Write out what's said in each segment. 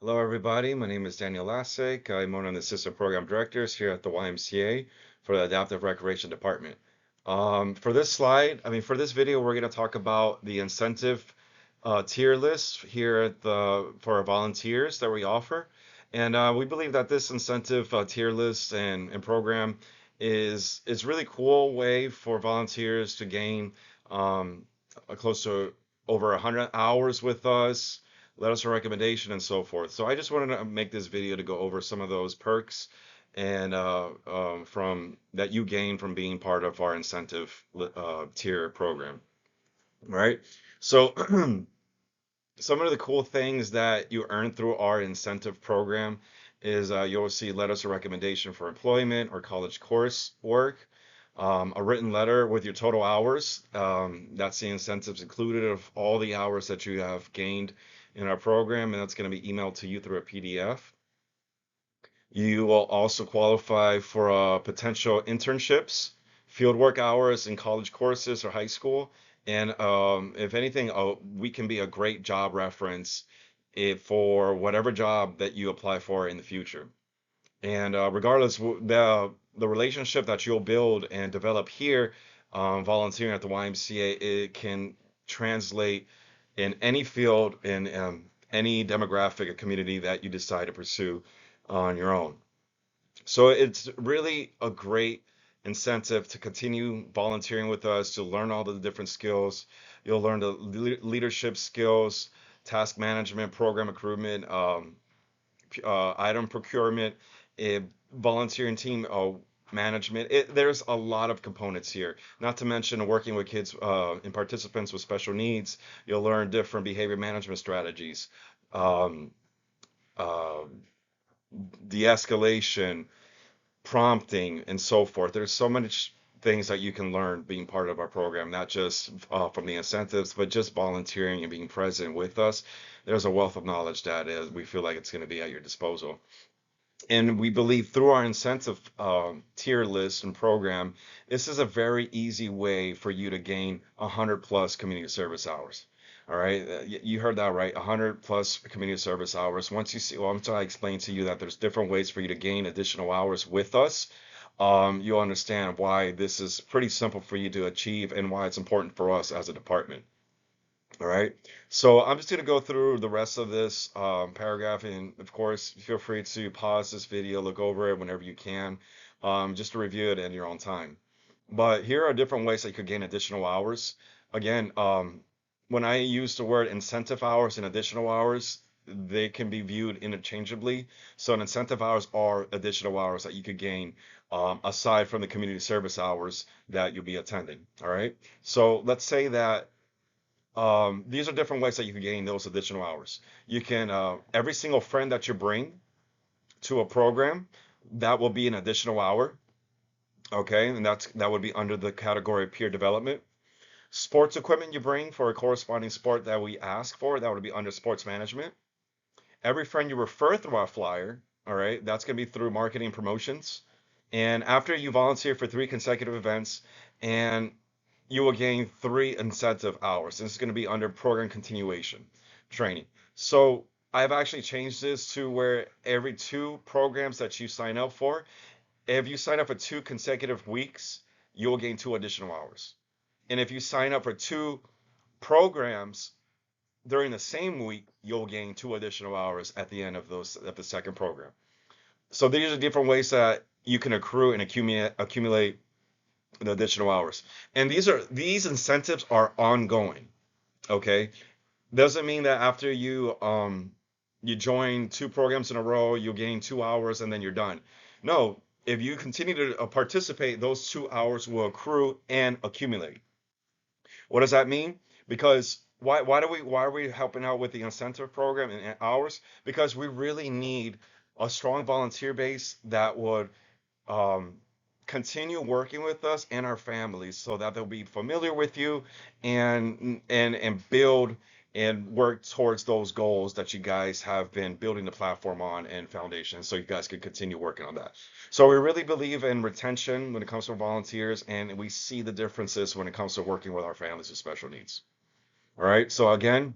Hello, everybody. My name is Daniel Lasek. I'm one of the assistant program directors here at the YMCA for the Adaptive Recreation Department. For this slide, for this video, we're going to talk about the incentive tier list here at for our volunteers that we offer. And we believe that this incentive tier list and program is really cool way for volunteers to gain close to over 100 hours with us, let us a recommendation and so forth. So I just wanted to make this video to go over some of those perks and from that you gain from being part of our incentive tier program. Right? So some of the cool things that you earn through our incentive program is you'll see letters of recommendation for employment or college course work, a written letter with your total hours. That's the incentives included of all the hours that you have gained in our program, and that's going to be emailed to you through a PDF. You will also qualify for potential internships, fieldwork hours in college courses or high school. And if anything, we can be a great job reference for whatever job that you apply for in the future. And regardless, the relationship that you'll build and develop here, volunteering at the YMCA, it can translate in any field, in any demographic or community that you decide to pursue on your own. So it's really a great incentive to continue volunteering with us, to learn all the different skills. You'll learn the leadership skills, task management, program recruitment, item procurement, uh, volunteering team management. There's a lot of components here. Not to mention working with kids and participants with special needs. You'll learn different behavior management strategies, um, uh, de-escalation, prompting, and so forth. There's so much things that you can learn being part of our program, not just from the incentives, but just volunteering and being present with us. There's a wealth of knowledge that we feel like it's going to be at your disposal. And we believe through our incentive tier list and program, this is a very easy way for you to gain 100 plus community service hours. All right, you heard that right, 100 plus community service hours. Once I explain to you that there's different ways for you to gain additional hours with us, you'll understand why this is pretty simple for you to achieve and why it's important for us as a department. All right. So I'm just going to go through the rest of this paragraph. And of course, feel free to pause this video, look over it whenever you can, just to review it in your own time. But here are different ways that you could gain additional hours. Again, when I use the word incentive hours and additional hours, they can be viewed interchangeably. So an incentive hours are additional hours that you could gain aside from the community service hours that you'll be attending. All right. So let's say that these are different ways that you can gain those additional hours. You can, every single friend that you bring to a program, that will be an additional hour. Okay, and that would be under the category of peer development. Sports equipment you bring for a corresponding sport that we ask for, that would be under sports management. Every friend you refer through our flyer, all right, that's going to be through marketing promotions. And after you volunteer for 3 consecutive events, and you will gain 3 incentive hours. This is going to be under program continuation training. So I've actually changed this to where every 2 programs that you sign up for, if you sign up for 2 consecutive weeks, you will gain 2 additional hours. And if you sign up for 2 programs during the same week, you'll gain 2 additional hours at the end of the second program. So these are different ways that you can accrue and accumulate the additional hours. And these incentives are ongoing. Okay. Doesn't mean that after you join 2 programs in a row, you'll gain 2 hours and then you're done. No, if you continue to participate, those 2 hours will accrue and accumulate. What does that mean? Because why are we helping out with the incentive program and hours? Because we really need a strong volunteer base that would um, continue working with us and our families so that they'll be familiar with you and build and work towards those goals that you guys have been building the platform on and foundation so you guys can continue working on that. So we really believe in retention when it comes to volunteers, and we see the differences when it comes to working with our families with special needs. All right. So again,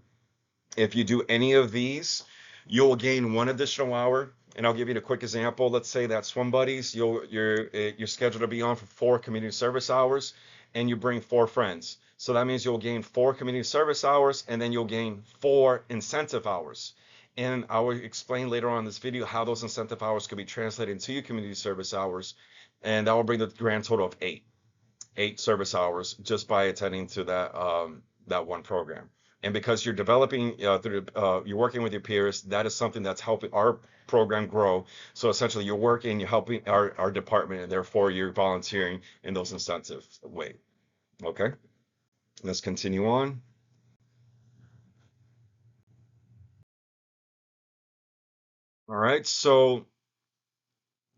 if you do any of these, you'll gain one additional hour. And I'll give you a quick example. Let's say that swim buddies, you're scheduled to be on for 4 community service hours, and you bring 4 friends. So that means you'll gain 4 community service hours, and then you'll gain 4 incentive hours. And I will explain later on in this video how those incentive hours could be translated into your community service hours, and that will bring the grand total of eight service hours just by attending to that one program. And because you're developing you're working with your peers, that is something that's helping our program grow. So essentially, you're working, you're helping our department, and therefore you're volunteering in those incentive way. Okay, let's continue on. All right, so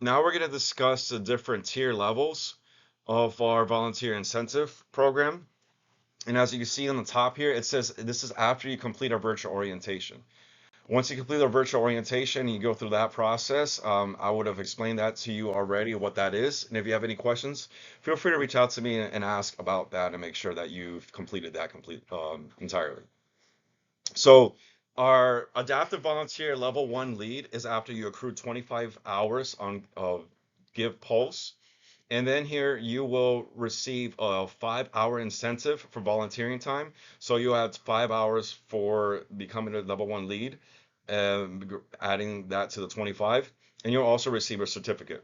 now we're going to discuss the different tier levels of our volunteer incentive program. And as you can see on the top here, it says this is after you complete our virtual orientation. Once you complete our virtual orientation, you go through that process. I would have explained that to you already, what that is. And if you have any questions, feel free to reach out to me and ask about that and make sure that you've completed that entirely. So our adaptive volunteer level 1 lead is after you accrue 25 hours on Give Pulse. And then here you will receive a 5-hour incentive for volunteering time. So you have 5 hours for becoming a level 1 lead, adding that to the 25. And you'll also receive a certificate.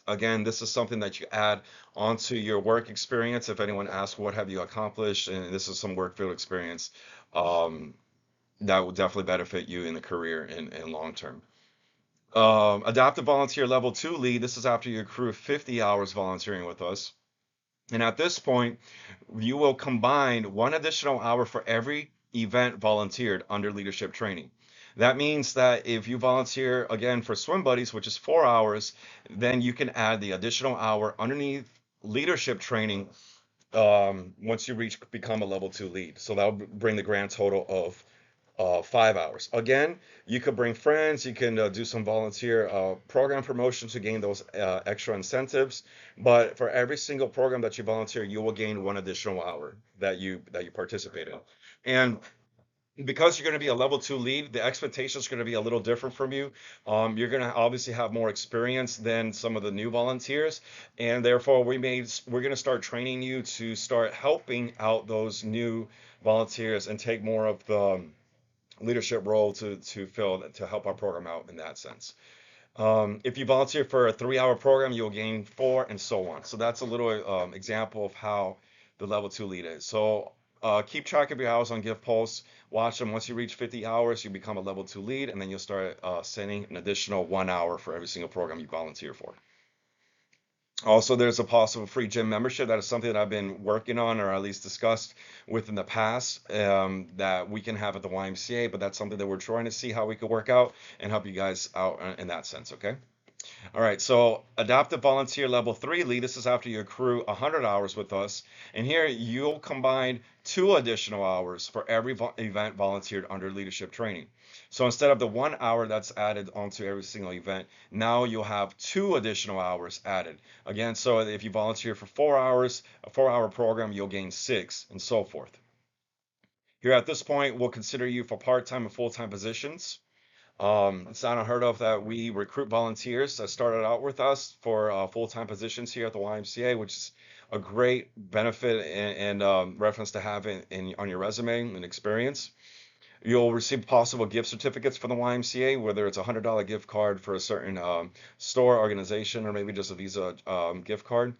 Again, this is something that you add onto your work experience. If anyone asks, what have you accomplished? And this is some work field experience that will definitely benefit you in the career and long term. Adaptive volunteer level 2 lead, this is after you accrue 50 hours volunteering with us. And at this point, you will combine 1 additional hour for every event volunteered under leadership training. That means that if you volunteer again for swim buddies, which is 4 hours, then you can add the additional hour underneath leadership training once you become a level 2 lead. So that'll bring the grand total of 5 hours. Again, you could bring friends, you can do some volunteer program promotion to gain those extra incentives. But for every single program that you volunteer, you will gain 1 additional hour that you participate in. And because you're going to be a level 2 lead, the expectation is going to be a little different from you. You're going to obviously have more experience than some of the new volunteers, and therefore we're going to start training you to start helping out those new volunteers and take more of the leadership role to help our program out in that sense. If you volunteer for a 3-hour program, you'll gain 4, and so on. So that's a little example of how the level 2 lead is. So keep track of your hours on Give Pulse. Watch them. Once you reach 50 hours, you become a level 2 lead, and then you'll start sending an additional 1 hour for every single program you volunteer for. Also, there's a possible free gym membership. That is something that I've been working on, or at least discussed with in the past, that we can have at the YMCA, but that's something that we're trying to see how we could work out and help you guys out in that sense, okay? All right, so adaptive volunteer level 3 lead, this is after you accrue 100 hours with us. And here you'll combine 2 additional hours for every event volunteered under leadership training. So instead of the 1 hour that's added onto every single event, now you'll have 2 additional hours added. Again, so if you volunteer for 4 hours, a 4-hour program, you'll gain 6, and so forth. Here at this point, we'll consider you for part-time and full-time positions. It's not unheard of that we recruit volunteers that started out with us for full-time positions here at the YMCA, which is a great benefit and reference to have on your resume and experience. You'll receive possible gift certificates from the YMCA, whether it's a $100 gift card for a certain store, organization, or maybe just a Visa gift card.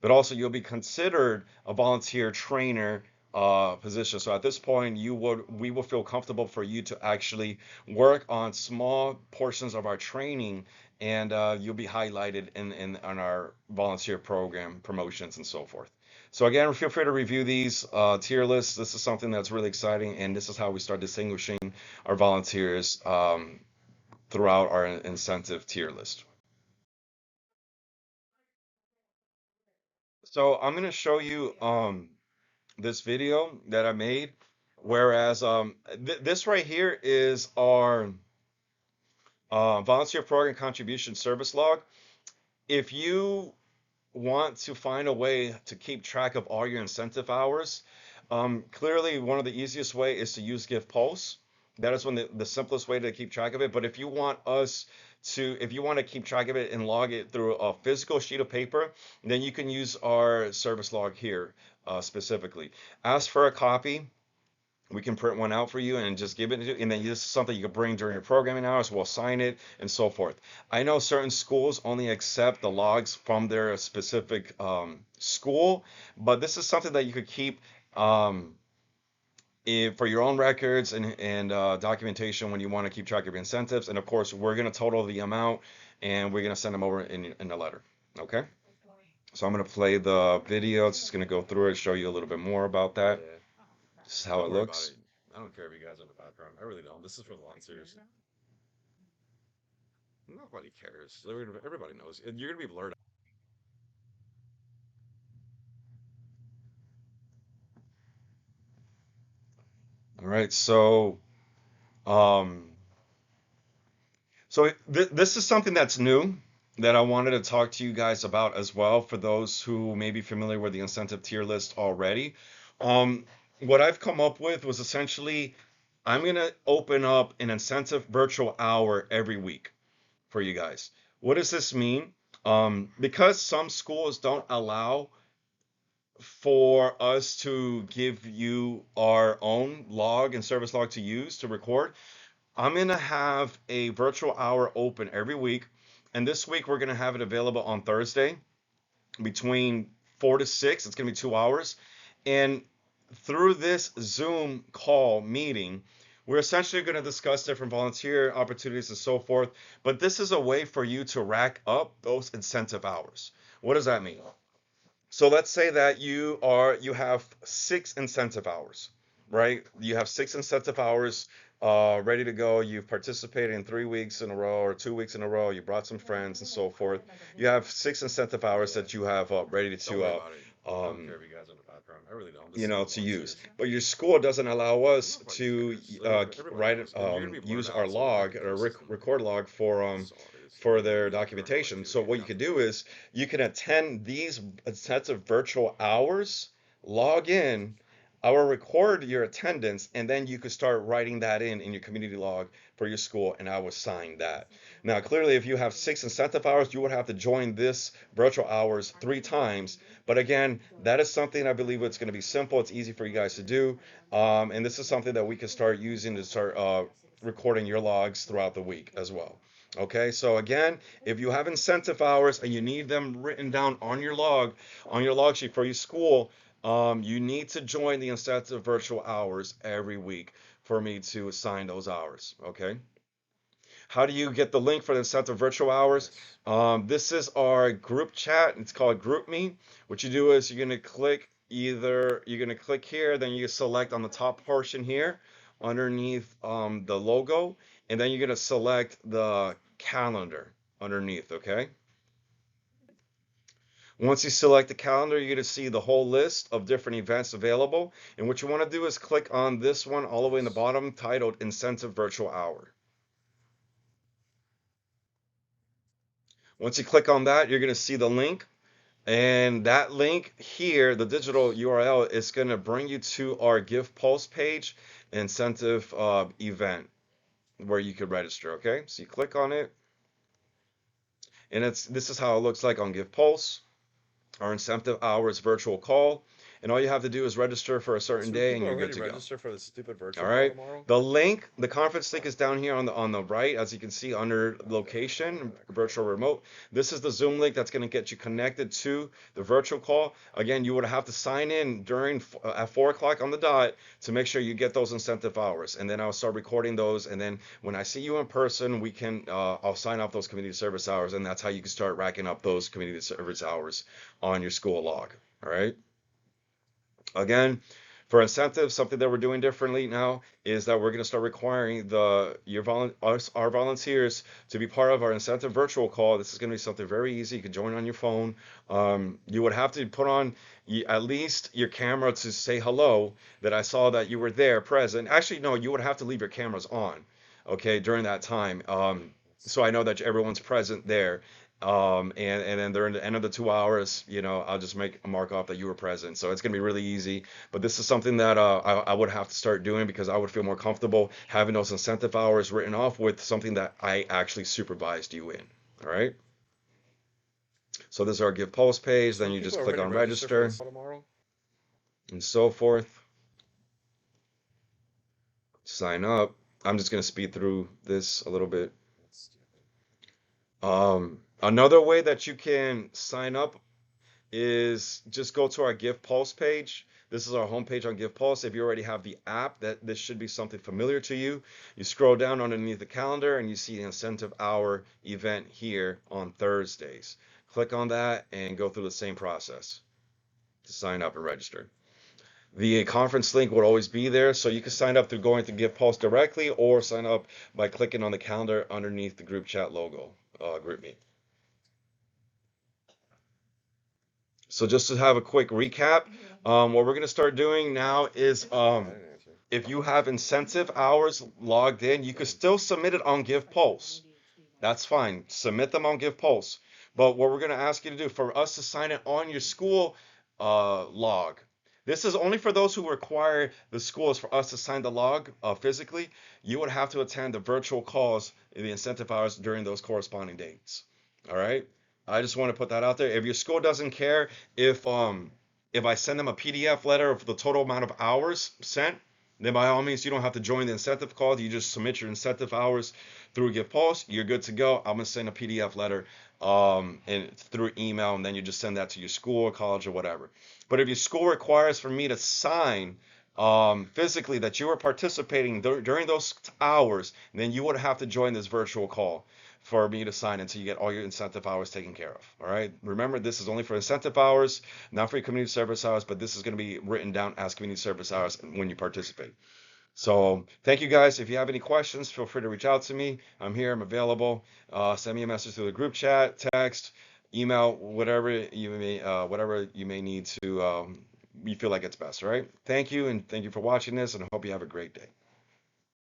But also, you'll be considered a volunteer trainer position. So at this point, we will feel comfortable for you to actually work on small portions of our training, and you'll be highlighted on our volunteer program promotions and so forth. So again, feel free to review these tier lists. This is something that's really exciting, and this is how we start distinguishing our volunteers throughout our incentive tier list. So I'm going to show you this video that I made. Whereas this right here is our volunteer program contribution service log. If you want to find a way to keep track of all your incentive hours, clearly one of the easiest way is to use Give Pulse. That is the simplest way to keep track of it. But if you want to keep track of it and log it through a physical sheet of paper, then you can use our service log here specifically. Ask for a copy. We can print one out for you and just give it to you. And then this is something you can bring during your programming hours. We'll sign it and so forth. I know certain schools only accept the logs from their specific school, but this is something that you could keep. For your own records and documentation when you want to keep track of your incentives. And of course, we're going to total the amount and we're going to send them over in a letter. Okay? So I'm going to play the video. It's just going to go through it, show you a little bit more about that. This is how it looks. I don't care if you guys are in the background. I really don't. This is for the volunteers. Nobody cares. Everybody knows. And you're going to be blurred. All right. Um, this is something that's new that I wanted to talk to you guys about as well for those who may be familiar with the incentive tier list already. Um, what I've come up with was essentially I'm gonna open up an incentive virtual hour every week for you guys. What does this mean? Because some schools don't allow for us to give you our own log and service log to use to record, I'm gonna have a virtual hour open every week, and this week we're gonna have it available on Thursday between 4 to 6. It's gonna be 2 hours, and through this Zoom call meeting, we're essentially going to discuss different volunteer opportunities and so forth. But this is a way for you to rack up those incentive hours. What does that mean? So let's say that you have 6 incentive hours, right? You have 6 incentive hours ready to go. You've participated in 3 weeks in a row or 2 weeks in a row. You brought some friends and so forth. You have 6 incentive hours that you have ready to to use. But your school doesn't allow us to use our log or record log for their documentation. So what you could do is you can attend these sets of virtual hours, log in, I will record your attendance, and then you could start writing that in your community log for your school, and I will sign that. Now, clearly, if you have 6 incentive hours, you would have to join this virtual hours 3 times. But again, that is something I believe it's going to be simple. It's easy for you guys to do, and this is something that we can start using to start recording your logs throughout the week as well. Okay, so again, if you have incentive hours and you need them written down on your log sheet for your school, you need to join the incentive virtual hours every week for me to assign those hours. Okay. How do you get the link for the incentive virtual hours? This is our group chat. It's called GroupMe. What you do is you're gonna click here, then you select on the top portion here underneath the logo, and then you're gonna select the calendar underneath. Okay. Once you select the calendar, you're going to see the whole list of different events available. And what you want to do is click on this one all the way in the bottom titled Incentive Virtual Hour. Once you click on that, you're going to see the link. And that link here, the digital URL, is going to bring you to our Give Pulse page, incentive event, where you could register. Okay, so you click on it, and this is how it looks like on Give Pulse. Our incentive hours virtual call, and all you have to do is register for a certain day, and you're good to go. Register for the stupid virtual all right. The link, the conference link is down here on the right, as you can see under location, virtual remote. This is the Zoom link that's going to get you connected to the virtual call. Again, you would have to sign in at 4 o'clock on the dot to make sure you get those incentive hours, and then I'll start recording those. And then when I see you in person, I'll sign off those community service hours, and that's how you can start racking up those community service hours on your school log. All right. Again, for incentives, something that we're doing differently now is that we're going to start requiring our volunteers to be part of our incentive virtual call. This is going to be something very easy. You can join on your phone. You would have to put on at least your camera to say hello, that I saw that you were there present. Actually, no, you would have to leave your cameras on, okay, during that time. So I know that everyone's present there. And then during the end of the 2 hours, I'll just make a mark off that you were present. So it's gonna be really easy. But this is something that I would have to start doing because I would feel more comfortable having those incentive hours written off with something that I actually supervised you in. All right. So this is our Give Pulse page. Then Some you people just click already on register for the register seminar tomorrow. and so forth. Sign up. I'm just gonna speed through this a little bit. Another way that you can sign up is just go to our Give Pulse page. This is our homepage on Give Pulse. If you already have the app, that this should be something familiar to you. You scroll down underneath the calendar and you see the incentive hour event here on Thursdays. Click on that and go through the same process to sign up and register. The conference link will always be there, so you can sign up through going to Give Pulse directly or sign up by clicking on the calendar underneath the group chat logo, group me. So just to have a quick recap, what we're going to start doing now is if you have incentive hours logged in, you could still submit it on Give Pulse. That's fine. Submit them on Give Pulse. But what we're going to ask you to do for us to sign it on your school log. This is only for those who require the schools for us to sign the log physically. You would have to attend the virtual calls in the incentive hours during those corresponding dates. All right. I just want to put that out there. If your school doesn't care if I send them a PDF letter of the total amount of hours sent, then by all means you don't have to join the incentive call. You just submit your incentive hours through Give Pulse. You're good to go. I'm gonna send a PDF letter and through email, and then you just send that to your school or college or whatever. But if your school requires for me to sign physically that you are participating during those hours, then you would have to join this virtual call for me to sign until you get all your incentive hours taken care of. All right. Remember, this is only for incentive hours, not for your community service hours, but this is going to be written down as community service hours when you participate. So thank you guys. If you have any questions, feel free to reach out to me. I'm here. I'm available. Send me a message through the group chat, text, email, whatever you may need to. You feel like it's best. All right. Thank you, and thank you for watching this, and I hope you have a great day.